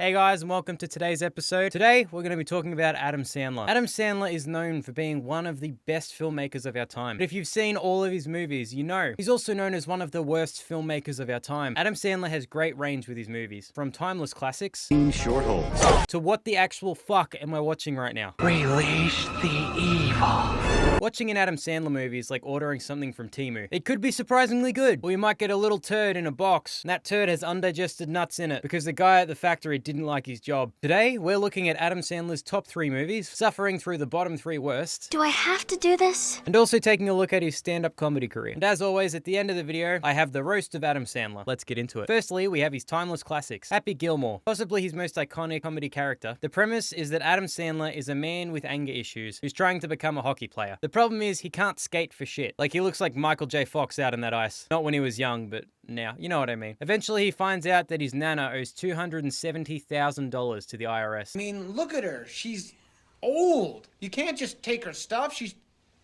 Hey guys, and welcome to today's episode. Today, we're going to be talking about Adam Sandler. Adam Sandler is known for being one of the best filmmakers of our time. But if you've seen all of his movies, you know he's also known as one of the worst filmmakers of our time. Adam Sandler has great range with his movies, from timeless classics Short holds. to what the actual fuck am I watching right now? Release the evil. Watching an Adam Sandler movie is like ordering something from Temu. It could be surprisingly good, or you might get a little turd in a box, and that turd has undigested nuts in it because the guy at the factory didn't like his job. Today, we're looking at Adam Sandler's top 3 movies, suffering through the bottom 3 worst, Do I have to do this? and also taking a look at his stand-up comedy career. And as always, at the end of the video, I have the roast of Adam Sandler. Let's get into it. Firstly, we have his timeless classics. Happy Gilmore, possibly his most iconic comedy character. The premise is that Adam Sandler is a man with anger issues who's trying to become a hockey player. The problem is he can't skate for shit. Like, he looks like Michael J. Fox out in that ice. Not when he was young, but now, you know what I mean. Eventually, he finds out that his nana owes $270,000 to the IRS. I mean, look at her. She's old. You can't just take her stuff. She's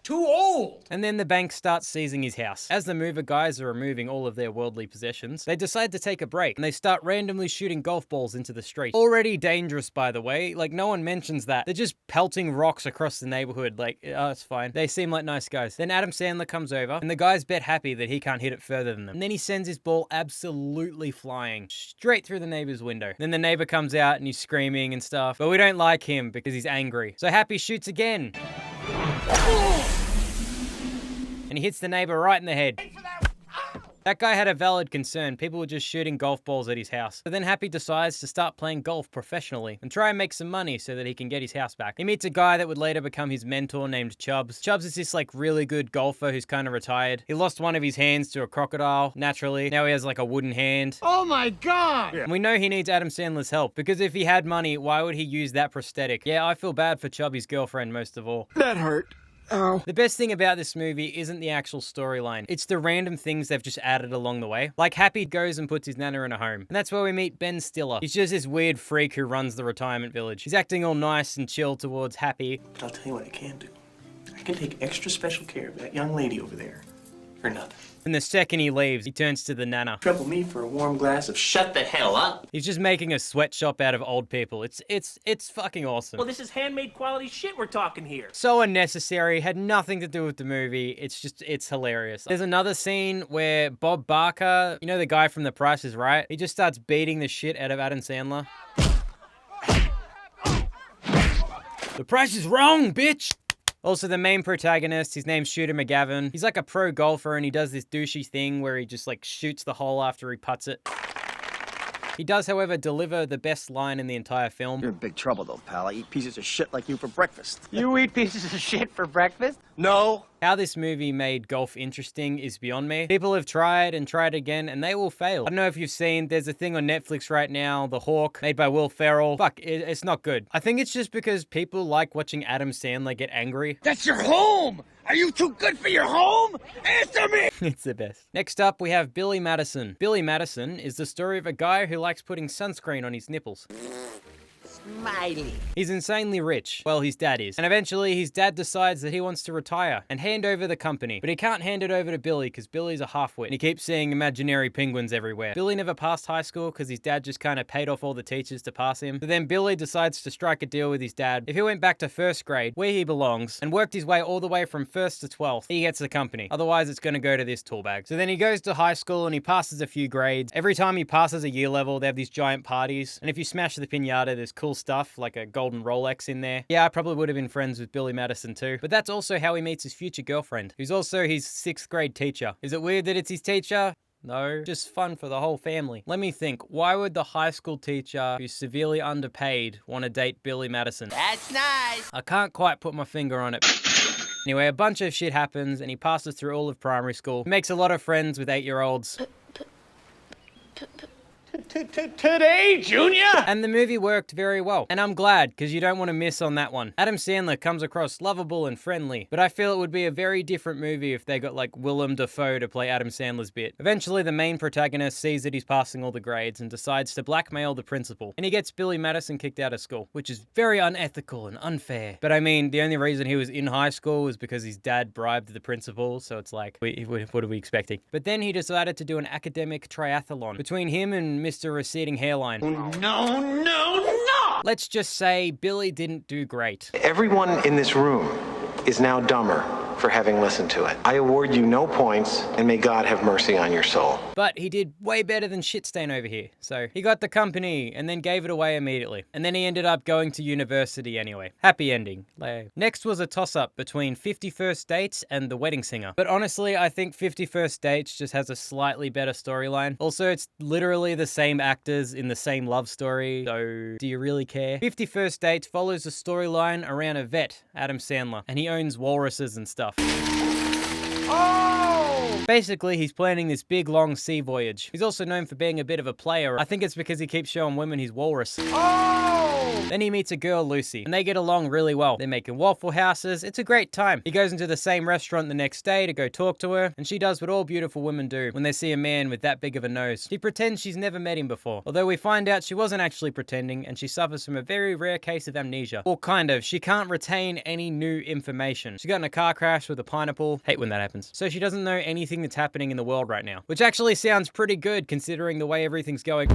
too old. And then the bank starts seizing his house. As the mover guys are removing all of their worldly possessions, they decide to take a break, and they start randomly shooting golf balls into the street. Already dangerous, by the way. Like, no one mentions that. They're just pelting rocks across the neighborhood. Like, oh, it's fine. They seem like nice guys. Then Adam Sandler comes over, and the guys bet happy that he can't hit it further than them. And then he sends his ball absolutely flying straight through the neighbor's window. Then the neighbor comes out, and he's screaming and stuff. But we don't like him because he's angry. So Happy shoots again. And he hits the neighbor right in the head. That guy had a valid concern. People were just shooting golf balls at his house. So then Happy decides to start playing golf professionally and try and make some money so that he can get his house back. He meets a guy that would later become his mentor named Chubbs. Chubbs is this like really good golfer who's kind of retired. He lost one of his hands to a crocodile, naturally. Now he has like a wooden hand. Oh my God! And we know he needs Adam Sandler's help because if he had money, why would he use that prosthetic? Yeah, I feel bad for Chubby's girlfriend most of all. That hurt. Ow. The best thing about this movie isn't the actual storyline. It's the random things they've just added along the way. Like Happy goes and puts his nana in a home. And that's where we meet Ben Stiller. He's just this weird freak who runs the retirement village. He's acting all nice and chill towards Happy. But I'll tell you what I can do. I can take extra special care of that young lady over there for nothing. And the second he leaves, he turns to the nana. Trouble me for a warm glass of shut the hell up. He's just making a sweatshop out of old people. It's fucking awesome. Well, this is handmade quality shit we're talking here. So unnecessary, had nothing to do with the movie. It's hilarious. There's another scene where Bob Barker, you know the guy from The Price is Right? He just starts beating the shit out of Adam Sandler. The price is wrong, bitch! Also, the main protagonist, his name's Shooter McGavin. He's like a pro golfer and he does this douchey thing where he just like shoots the hole after he putts it. He does, however, deliver the best line in the entire film. You're in big trouble, though, pal. I eat pieces of shit like you for breakfast. You eat pieces of shit for breakfast? No. How this movie made golf interesting is beyond me. People have tried and tried again, and they will fail. I don't know if you've seen, there's a thing on Netflix right now, The Hawk, made by Will Ferrell. Fuck, it's not good. I think it's just because people like watching Adam Sandler get angry. That's your home. Are you too good for your home? Answer me. It's the best. Next up, we have Billy Madison. Billy Madison is the story of a guy who likes putting sunscreen on his nipples. Smiley. He's insanely rich. Well, his dad is. And eventually, his dad decides that he wants to retire and hand over the company. But he can't hand it over to Billy because Billy's a half-wit. And he keeps seeing imaginary penguins everywhere. Billy never passed high school because his dad just kind of paid off all the teachers to pass him. So then Billy decides to strike a deal with his dad. If he went back to first grade, where he belongs, and worked his way all the way from 1st to 12th, he gets the company. Otherwise, it's going to go to this tool bag. So then he goes to high school and he passes a few grades. Every time he passes a year level, they have these giant parties. And if you smash the piñata, there's cool stuff like a golden Rolex in there. Yeah, I probably would have been friends with Billy Madison too. But that's also how he meets his future girlfriend, who's also his 6th grade teacher. Is it weird that it's his teacher? No, just fun for the whole family. Let me think, why would the high school teacher who's severely underpaid want to date Billy Madison? That's nice. I can't quite put my finger on it. Anyway, a bunch of shit happens and he passes through all of primary school. He makes a lot of friends with 8-year-olds. Today, Junior? And the movie worked very well. And I'm glad, because you don't want to miss on that one. Adam Sandler comes across lovable and friendly, but I feel it would be a very different movie if they got like Willem Dafoe to play Adam Sandler's bit. Eventually, the main protagonist sees that he's passing all the grades and decides to blackmail the principal. And he gets Billy Madison kicked out of school, which is very unethical and unfair. But I mean, the only reason he was in high school was because his dad bribed the principal, so it's like, what are we expecting? But then he decided to do an academic triathlon between him and and Mr. Receding Hairline. No! Let's just say Billy didn't do great. Everyone in this room is now dumber for having listened to it. I award you no points, and may God have mercy on your soul. But he did way better than Shitstain over here. So he got the company and then gave it away immediately. And then he ended up going to university anyway. Happy ending. Next was a toss-up between 50 First Dates and The Wedding Singer. But honestly, I think 50 First Dates just has a slightly better storyline. Also, it's literally the same actors in the same love story. So do you really care? 50 First Dates follows a storyline around a vet, Adam Sandler, and he owns walruses and stuff. Basically, he's planning this big, long sea voyage. He's also known for being a bit of a player. I think it's because he keeps showing women his walrus. Then he meets a girl, Lucy, and they get along really well. They're making Waffle Houses. It's a great time. He goes into the same restaurant the next day to go talk to her, and she does what all beautiful women do when they see a man with that big of a nose. She pretends she's never met him before, although we find out she wasn't actually pretending, and she suffers from a very rare case of amnesia. Well, kind of. She can't retain any new information. She got in a car crash with a pineapple. Hate when that happens. So she doesn't know anything that's happening in the world right now, which actually sounds pretty good considering the way everything's going.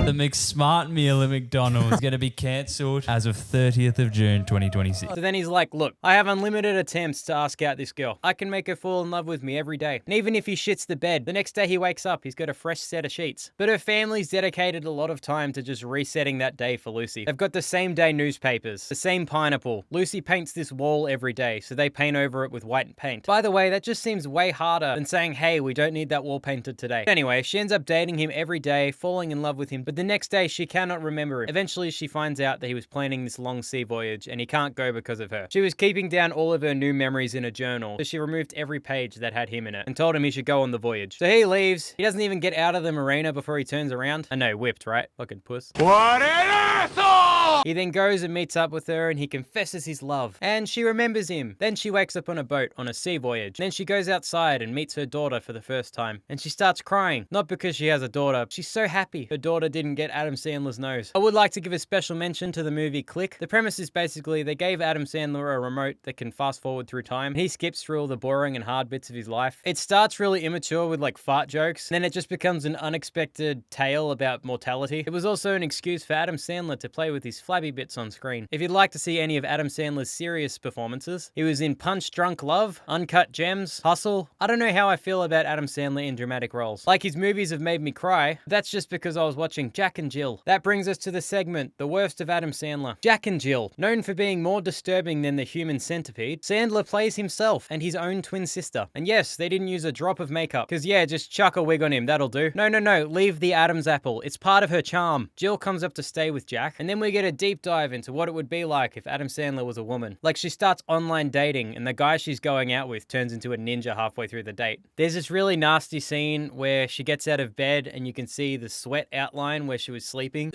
The McSmart meal at McDonald's is going to be cancelled as of 30th of June 2026. So then he's like, look, I have unlimited attempts to ask out this girl. I can make her fall in love with me every day. And even if he shits the bed, the next day he wakes up, he's got a fresh set of sheets. But her family's dedicated a lot of time to just resetting that day for Lucy. They've got the same day newspapers, the same pineapple. Lucy paints this wall every day, so they paint over it with white paint. By the way, that just seems way harder than saying, hey, we don't need that wall painted today. Anyway, she ends up dating him every day, falling in love with him, but the next day she cannot remember him. Eventually she finds out that he was planning this long sea voyage and he can't go because of her. She was keeping down all of her new memories in a journal, so she removed every page that had him in it and told him he should go on the voyage. So he leaves. He doesn't even get out of the marina before he turns around. I know, whipped, right? Fucking puss. What an asshole! He then goes and meets up with her and he confesses his love. And she remembers him. Then she wakes up on a boat on a sea voyage. Then she goes outside and meets her daughter for the first time. And she starts crying. Not because she has a daughter. She's so happy her daughter didn't get Adam Sandler's nose. I would like to give a special mention to the movie Click. The premise is basically they gave Adam Sandler a remote that can fast forward through time. He skips through all the boring and hard bits of his life. It starts really immature with like fart jokes. Then it just becomes an unexpected tale about mortality. It was also an excuse for Adam Sandler to play with his flabby bits on screen. If you'd like to see any of Adam Sandler's serious performances, he was in Punch Drunk Love, Uncut Gems, Hustle. I don't know how I feel about Adam Sandler in dramatic roles. Like his movies have made me cry. That's just because I was watching Jack and Jill. That brings us to the segment, The Worst of Adam Sandler. Jack and Jill. Known for being more disturbing than the human centipede, Sandler plays himself and his own twin sister. And yes, they didn't use a drop of makeup. Cause yeah, just chuck a wig on him, that'll do. No, leave the Adam's apple. It's part of her charm. Jill comes up to stay with Jack, and then we get a deep dive into what it would be like if Adam Sandler was a woman. Like she starts online dating, and the guy she's going out with turns into a ninja halfway through the date. There's this really nasty scene where she gets out of bed and you can see the sweat outline where she was sleeping.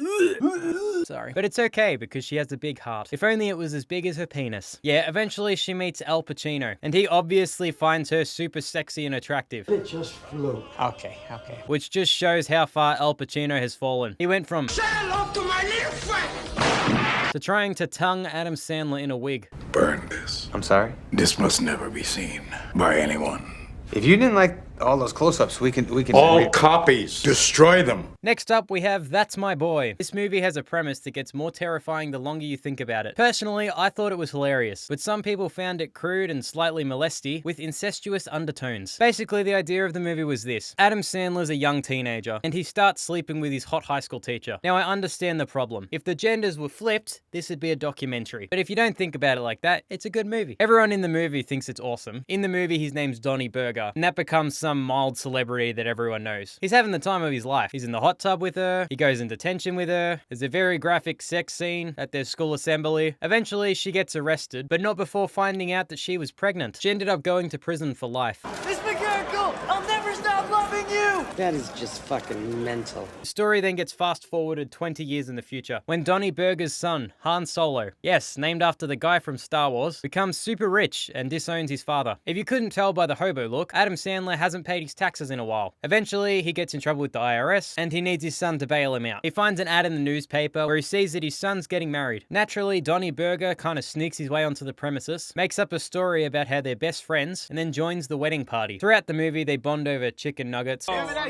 Sorry. But it's okay because she has a big heart. If only it was as big as her penis. Yeah, eventually she meets Al Pacino, and he obviously finds her super sexy and attractive. It just flew. Okay. Which just shows how far Al Pacino has fallen. He went from Say hello to my little friend! to trying to tongue Adam Sandler in a wig. Burn this. I'm sorry? This must never be seen by anyone. If you didn't like all those close-ups, we can. All copies. Destroy them. Next up, we have That's My Boy. This movie has a premise that gets more terrifying the longer you think about it. Personally, I thought it was hilarious, but some people found it crude and slightly molesty with incestuous undertones. Basically, the idea of the movie was this. Adam Sandler's a young teenager, and he starts sleeping with his hot high school teacher. Now, I understand the problem. If the genders were flipped, this would be a documentary. But if you don't think about it like that, it's a good movie. Everyone in the movie thinks it's awesome. In the movie, his name's Donnie Berger, and that becomes some mild celebrity that everyone knows. He's having the time of his life. He's in the hot tub with her. He goes into detention with her. There's a very graphic sex scene at their school assembly. Eventually, she gets arrested, but not before finding out that she was pregnant. She ended up going to prison for life. Miss McGurkle, I'll never stop loving you! That is just fucking mental. The story then gets fast forwarded 20 years in the future, when Donnie Berger's son, Han Solo, yes, named after the guy from Star Wars, becomes super rich and disowns his father. If you couldn't tell by the hobo look, Adam Sandler hasn't paid his taxes in a while. Eventually, he gets in trouble with the IRS, and he needs his son to bail him out. He finds an ad in the newspaper where he sees that his son's getting married. Naturally, Donnie Berger kind of sneaks his way onto the premises, makes up a story about how they're best friends, and then joins the wedding party. Throughout the movie, they bond over chicken nuggets and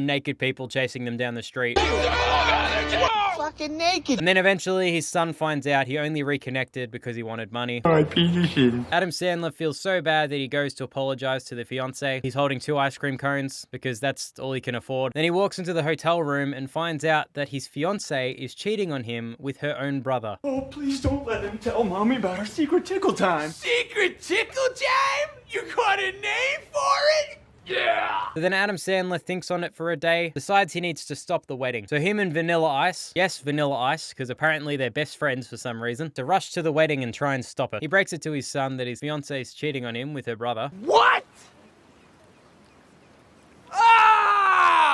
naked people chasing them down the street. Fucking naked. And then eventually his son finds out he only reconnected because he wanted money. Adam Sandler feels so bad that he goes to apologize to the fiance. He's holding 2 ice cream cones because that's all he can afford. Then he walks into the hotel room and finds out that his fiance is cheating on him with her own brother. Oh, please don't let him tell Mommy about our secret tickle time. Secret tickle time? You got a name for it? Yeah! So then Adam Sandler thinks on it for a day, decides he needs to stop the wedding. So him and Vanilla Ice, yes, Vanilla Ice, because apparently they're best friends for some reason, to rush to the wedding and try and stop it. He breaks it to his son that his fiance is cheating on him with her brother. What?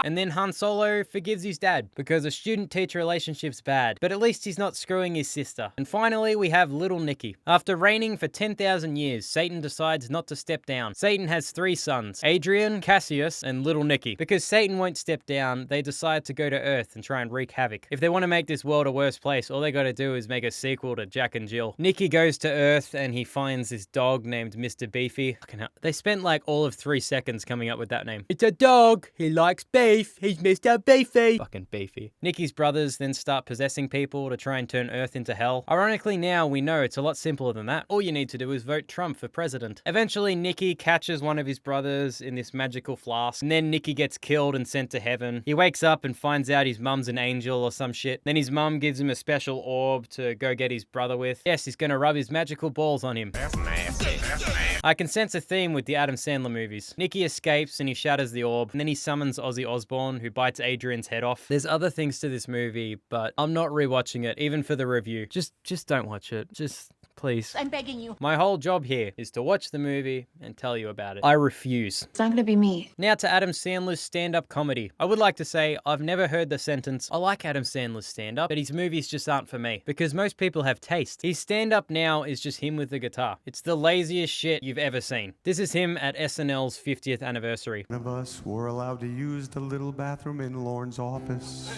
And then Han Solo forgives his dad because a student-teacher relationship's bad, but at least he's not screwing his sister. And finally, we have little Nicky. After reigning for 10,000 years, Satan decides not to step down. Satan has 3 sons, Adrian, Cassius, and little Nicky. Because Satan won't step down, they decide to go to Earth and try and wreak havoc. If they want to make this world a worse place, all they gotta do is make a sequel to Jack and Jill. Nicky goes to Earth and he finds this dog named Mr. Beefy. Fucking hell. They spent like all of 3 seconds coming up with that name. It's a dog. He likes beef. He's Mr. Beefy. Fucking Beefy. Nicky's brothers then start possessing people to try and turn Earth into hell. Ironically, now we know it's a lot simpler than that. All you need to do is vote Trump for president. Eventually, Nicky catches one of his brothers in this magical flask, and then Nicky gets killed and sent to heaven. He wakes up and finds out his mum's an angel or some shit. Then his mum gives him a special orb to go get his brother with. Yes, he's gonna rub his magical balls on him. That's nasty. That's nasty. I can sense a theme with the Adam Sandler movies. Nicky escapes and he shatters the orb, and then he summons Ozzy Osbourne, who bites Adrian's head off. There's other things to this movie, but I'm not rewatching it, even for the review. Just don't watch it. Just, please. I'm begging you. My whole job here is to watch the movie and tell you about it. I refuse. It's not gonna be me. Now to Adam Sandler's stand-up comedy. I would like to say I've never heard the sentence, I like Adam Sandler's stand-up, but his movies just aren't for me, because most people have taste. His stand-up now is just him with the guitar. It's the laziest shit you've ever seen. This is him at SNL's 50th anniversary. None of us were allowed to use the little bathroom in Lorne's office.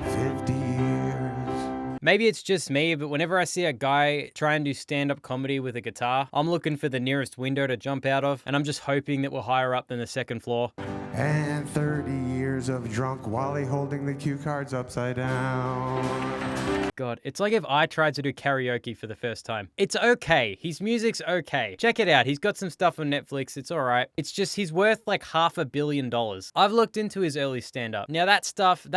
50 years. Maybe it's just me, but whenever I see a guy try and do stand-up comedy with a guitar, I'm looking for the nearest window to jump out of, and I'm just hoping that we're higher up than the 2nd floor. And 30 years of drunk Wally holding the cue cards upside down. God, it's like if I tried to do karaoke for the first time. It's okay. His music's okay. Check it out. He's got some stuff on Netflix. It's alright. It's just he's worth like $500 million. I've looked into his early stand-up. Now that stuff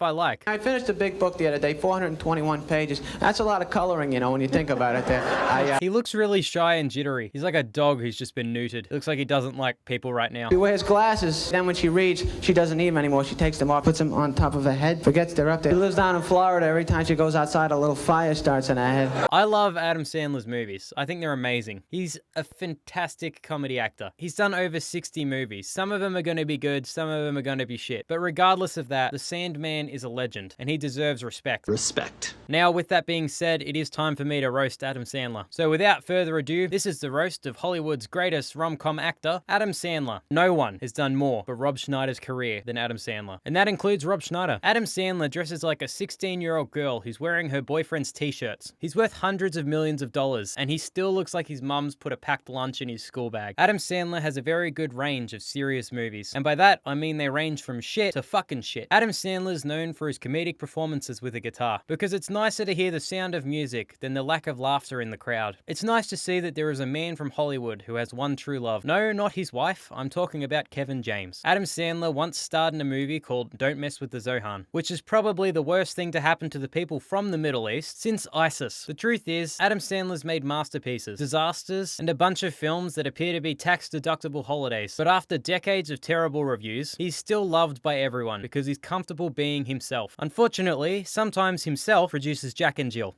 I like. I finished a big book the other day, 421 pages. That's a lot of coloring, you know, when you think about it there. He looks really shy and jittery. He's like a dog who's just been neutered. It looks like he doesn't like people right now. She wears glasses. Then when she reads, she doesn't need them anymore. She takes them off, puts them on top of her head, forgets they're up there. She lives down in Florida. Every time she goes outside, a little fire starts in her head. I love Adam Sandler's movies. I think they're amazing. He's a fantastic comedy actor. He's done over 60 movies. Some of them are going to be good, some of them are going to be shit. But regardless of that, the Sandman is a legend, and he deserves respect. Respect. Now, with that being said, it is time for me to roast Adam Sandler. So without further ado, this is the roast of Hollywood's greatest rom-com actor, Adam Sandler. No one has done more for Rob Schneider's career than Adam Sandler. And that includes Rob Schneider. Adam Sandler dresses like a 16-year-old girl who's wearing her boyfriend's t-shirts. He's worth hundreds of millions of dollars, and he still looks like his mum's put a packed lunch in his school bag. Adam Sandler has a very good range of serious movies. And by that, I mean they range from shit to fucking shit. Adam Sandler's known for his comedic performances with a guitar, because it's nicer to hear the sound of music than the lack of laughter in the crowd. It's nice to see that there is a man from Hollywood who has one true love. No, not his wife. I'm talking about Kevin James. Adam Sandler once starred in a movie called Don't Mess with the Zohan, which is probably the worst thing to happen to the people from the Middle East since ISIS. The truth is, Adam Sandler's made masterpieces, disasters, and a bunch of films that appear to be tax-deductible holidays. But after decades of terrible reviews, he's still loved by everyone because he's comfortable being himself. Unfortunately, sometimes himself produces Jack and Jill.